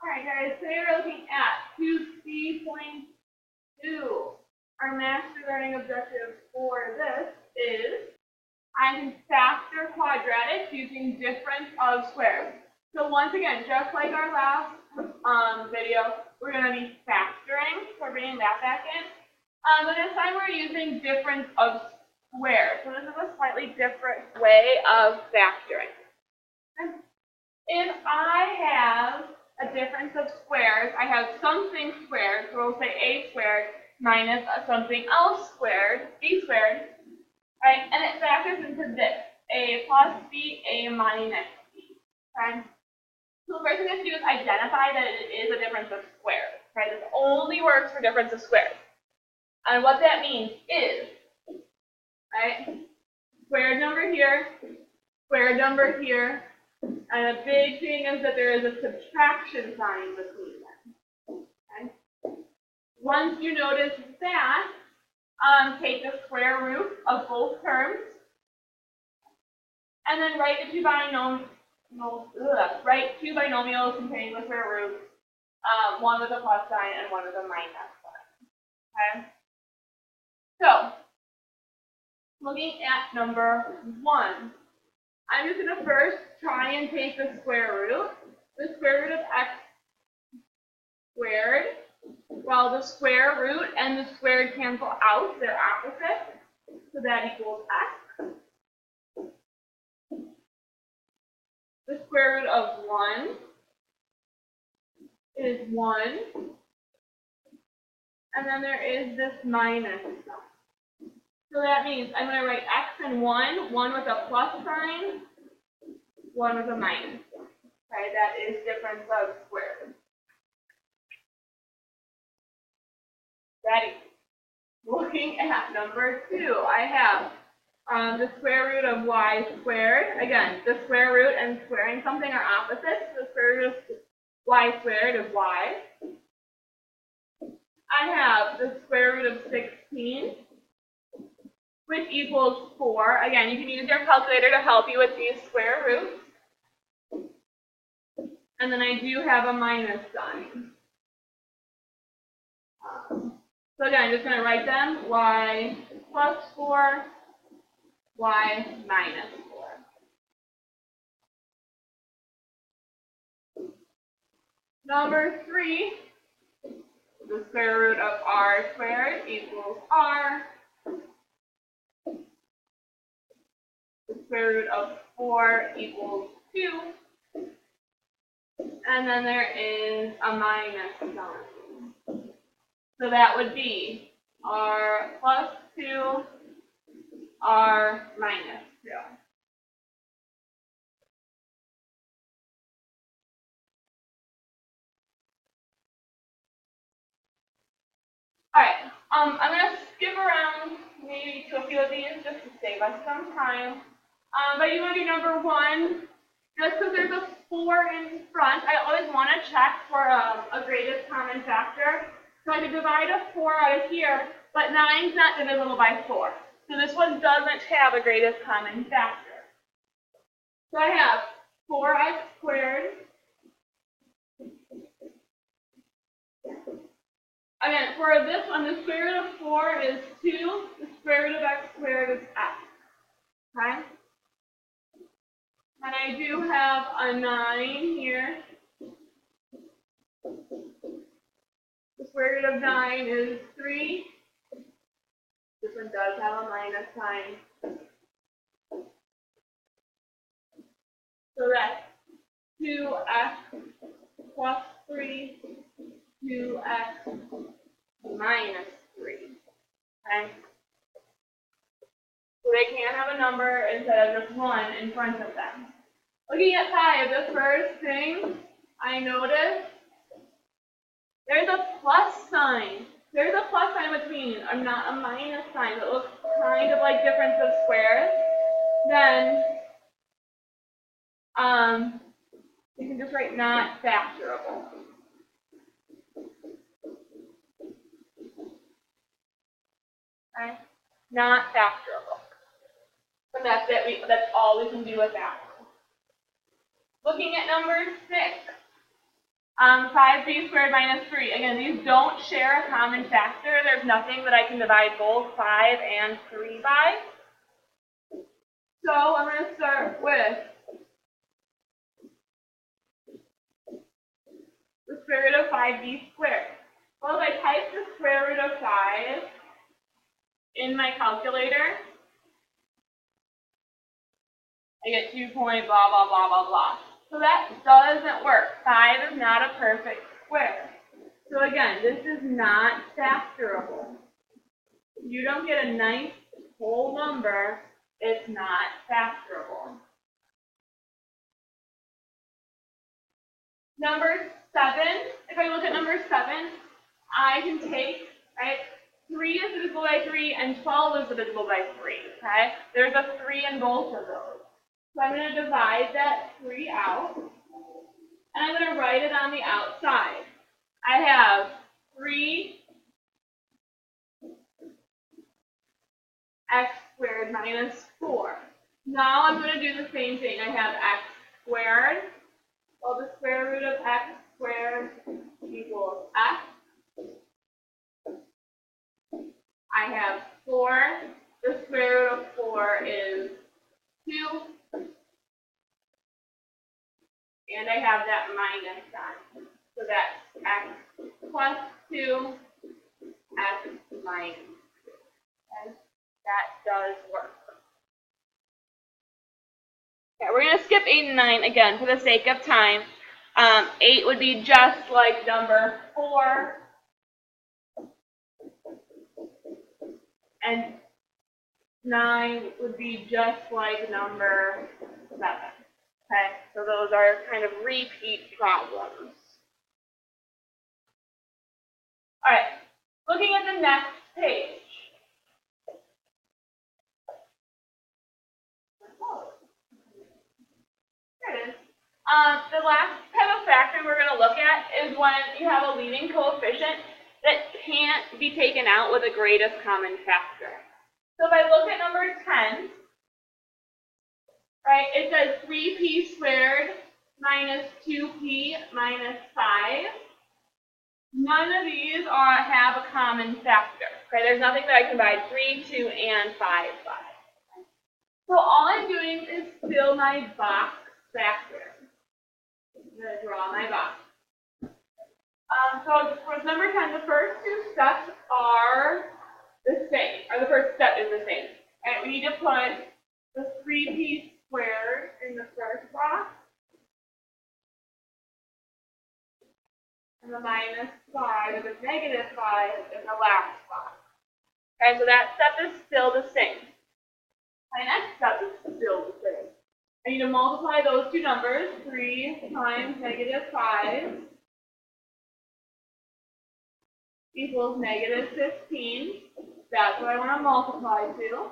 Alright guys, today we're looking at KC2 Our master learning objective for this is finding factor quadratics using difference of squares. So once again, just like our last video, we're going to be factoring, so we're bringing that back in. But this time we're using difference of squares. So this is a slightly different way of factoring. If I have a difference of squares, I have something squared, so we'll say a squared minus something else squared, b squared, right? And it factors into this, a plus b, a minus b, okay? So the first thing I have to do is identify that it is a difference of squares, right? This only works for difference of squares. And what that means is, right, squared number here, squared number here, and a big thing is that there is a subtraction sign between them. Okay? Once you notice that, take the square root of both terms, and then write two binomials containing the square root, one with a plus sign and one with a minus sign. Okay? So, looking at number 1. I'm just going to first try and take the square root. The square root of x squared. Well, the square root and the squared cancel out. They're opposite. So that equals x. The square root of 1 is 1. And then there is this minus sign. So that means I'm going to write x and 1 with a plus sign, 1 with a minus. Okay, that is difference of squares. Ready? Looking at number 2, I have the square root of y squared. Again, the square root and squaring something are opposites. The square root of y squared is y. I have the square root of 16. Which equals 4. Again, you can use your calculator to help you with these square roots. And then I do have a minus sign. So again, I'm just going to write them, y plus 4, y minus 4. Number 3, the square root of r squared equals r. The square root of 4 equals 2. And then there is a minus sign. So that would be r plus 2, r minus 2. Alright, I'm going to skip around maybe to a few of these just to save us some time. But you want to do number 1, just because there's a 4 in front, I always want to check for a greatest common factor. So I could divide a 4 out of here, but 9 is not divisible by 4. So this one doesn't have a greatest common factor. So I have 4x squared. Again, for this one, the square root of 4 is 2. The square root of x squared is x. Okay? And I do have a 9 here. The square root of 9 is 3. This one does have a minus sign. So that's 2x plus 3, 2x minus 3. Okay? So they can have a number instead of just 1 in front of them. Looking at 5, the first thing I notice, there's a plus sign. There's a plus sign between, not a minus sign. It looks kind of like difference of squares. Then you can just write not factorable. Okay? Not factorable. And that's it. That's all we can do with that. Looking at number 6. 5b squared minus 3. Again, these don't share a common factor. There's nothing that I can divide both 5 and 3 by. So I'm going to start with the square root of 5b squared. Well, if I type the square root of 5 in my calculator, I get 2 point blah, blah, blah, blah, blah. So that doesn't work. 5 is not a perfect square. So again, this is not factorable. You don't get a nice whole number. It's not factorable. Number 7, if I look at number 7, I can take, right, 3 is divisible by 3 and 12 is divisible by 3, okay? There's a 3 in both of those. So I'm going to divide that 3 out, and I'm going to write it on the outside. I have 3 x squared minus 4. Now I'm going to do the same thing. I have x squared. Well, the square root of x squared equals x. I have 4. The square root of 4 is 2. And I have that minus sign. So that's x plus 2, x minus 2. Okay? That does work. Okay, we're going to skip 8 and 9 again for the sake of time. 8 would be just like number 4. And 9 would be just like number 7. Okay, so those are kind of repeat problems. All right, looking at the next page. There it is. The last type of factor we're going to look at is when you have a leading coefficient that can't be taken out with the greatest common factor. So if I look at number 10, right, it says 3p squared minus 2p minus 5. None of these have a common factor. Okay, there's nothing that I can divide 3, 2, and 5 by. So all I'm doing is fill my box factor. I'm going to draw my box. So for number 10, the first 2 steps are the same, or the first step is the same. And we need to put the 3p squared in the first box, and the minus 5, or the negative 5, in the last box. Okay, so that step is still the same. My next step is still the same. I need to multiply those two numbers, 3 times negative 5 equals negative 15. That's what I want to multiply to.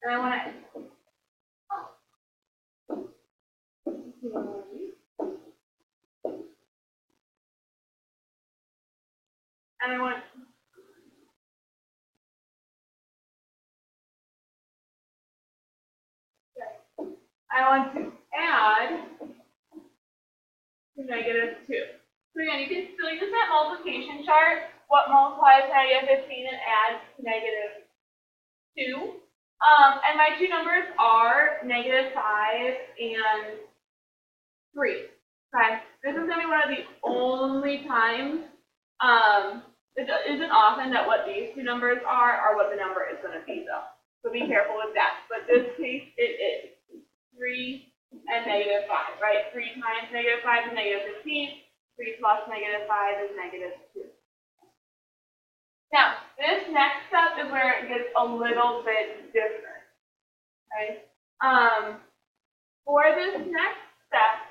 And I want to add to negative 2. So again, you can still use that multiplication chart. What multiplies negative 15 and adds to negative 2. And my two numbers are negative 5 and 3. Okay, this is going to be one of the only times it isn't often that what these two numbers are what the number is going to be, though. So be careful with that. But this case, it is 3 and negative 5, right? 3 times negative 5 is negative 15. 3 plus negative 5 is negative 2. Now, this next step is where it gets a little bit different, right? For this next step,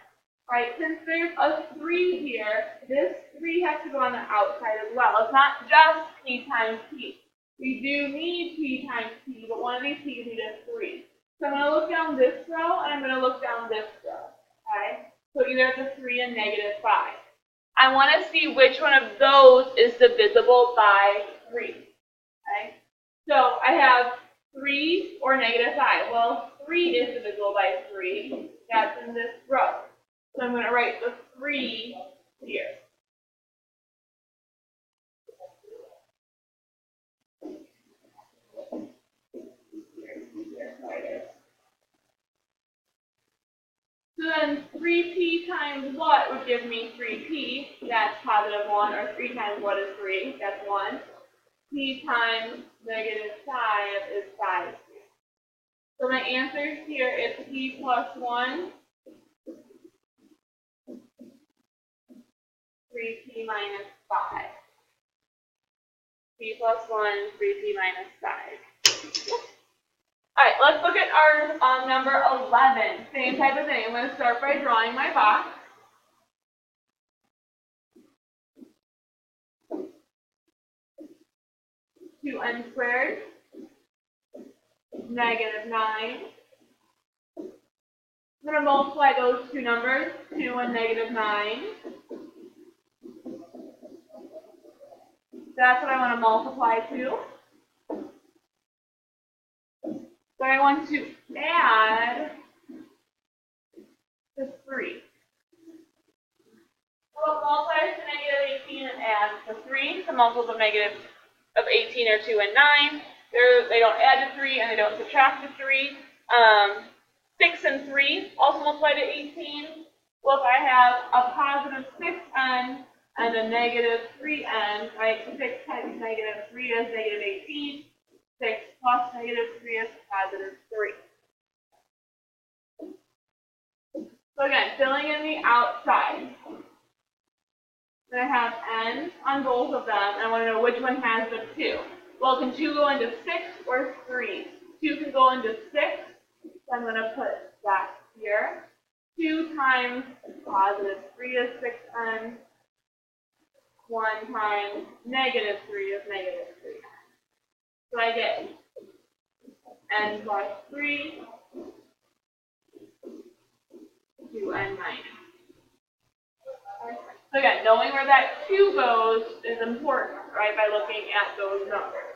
right, since there's a 3 here, this 3 has to go on the outside as well. It's not just p times p. We do need p times p, but one of these p's need a 3. So I'm going to look down this row, and I'm going to look down this row, okay? So either it's a 3 and negative 5. I want to see which one of those is divisible by 3, okay? So I have 3 or negative 5. Well, 3 is divisible by 3. That's in this row. So I'm going to write the 3 here. So then 3p times what would give me 3p? That's positive 1, or 3 times what is 3? That's 1. P times negative 5 is 5. So my answer here is p plus 1, 3p minus 5. P plus 1, 3p minus 5. All right, let's look at our number 11. Same type of thing. I'm going to start by drawing my box. Two n squared, negative 9. I'm going to multiply those two numbers, 2 and negative 9. That's what I want to multiply to. But I want to add the 3. So what multiplies to negative 18 and adds to 3? The multiples of negative of 18 are 2 and 9. They don't add to 3 and they don't subtract to 3. 6 and 3 also multiply to 18. Well, if I have a positive 6n and a negative 3n, right? 6 times negative 3 is negative 18. 6 plus negative 3 is positive 3. So again, filling in the outside. I have n on both of them, and I want to know which one has the 2. Well, can 2 go into 6 or 3? 2 can go into 6, so I'm going to put that here. 2 times positive 3 is 6n. 1 times negative 3 is negative 3n. So I get n plus 3, 2n minus. So again, knowing where that 2 goes is important, right, by looking at those numbers.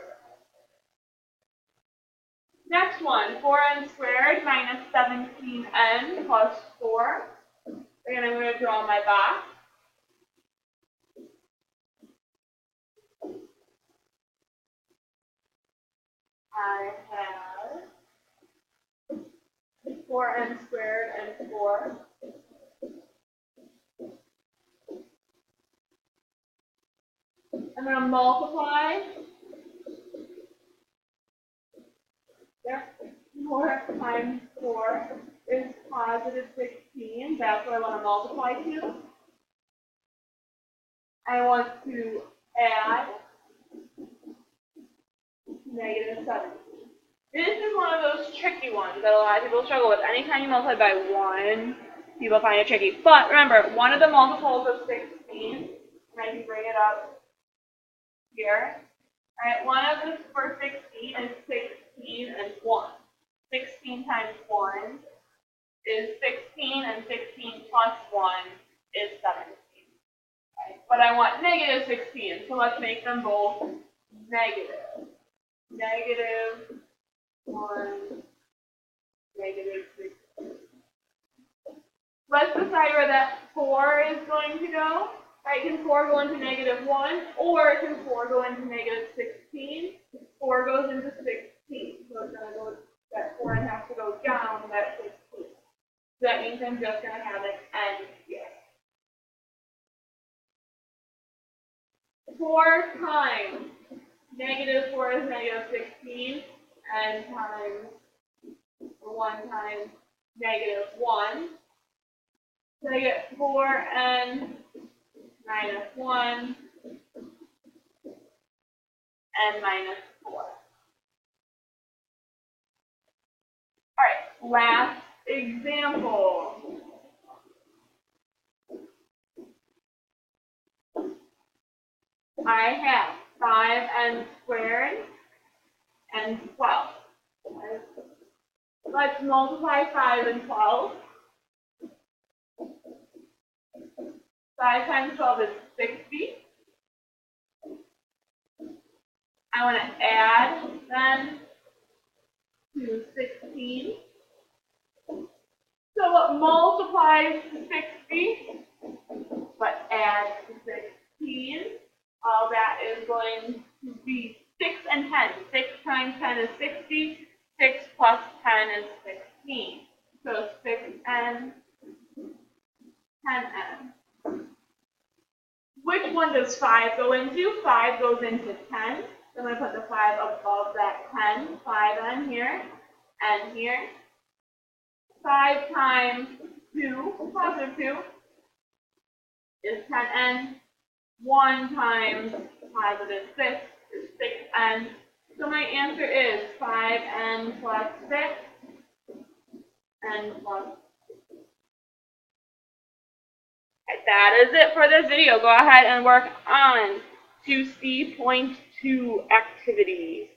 Next one, 4n squared minus 17n plus 4. Again, I'm going to draw my box. I have 4n squared and 4. I'm going to multiply. There. 4 times 4 is positive 16. That's what I want to multiply to. I want to add negative 17. This is one of those tricky ones that a lot of people struggle with. Anytime you multiply by 1, people find it tricky. But remember, one of the multiples of 16, and I can bring it up here. All right, one of this for 16 is 16 and 1. 16 times 1 is 16, and 16 plus 1 is 17. Right? But I want negative 16, so let's make them both negative. Negative 1, negative 16. Let's decide where that 4 is going to go. Right, can 4 go into negative 1, or can 4 go into negative 16? 4 goes into 16, so it's going to go, that 4 has to go down that 16. So that means I'm just going to have an n here. 4 times negative 4 is negative 16, n times 1 times negative 1. So I get 4n minus 1, n minus 4. All right, last example. I have 5n squared and 12. Let's multiply 5 and 12. 5 times 12 is 60. I want to add then to 16. So what multiplies to 60 10n, 10n. Which one does 5 go into? 5 goes into 10. So I'm going to put the 5 above that 10, 5n here, and here. 5 times 2, positive 2, is 10n. 1 times positive 6 is 6n. So my answer is 5n plus 6, n plus. That is it for this video. Go ahead and work on 2C.2 activities.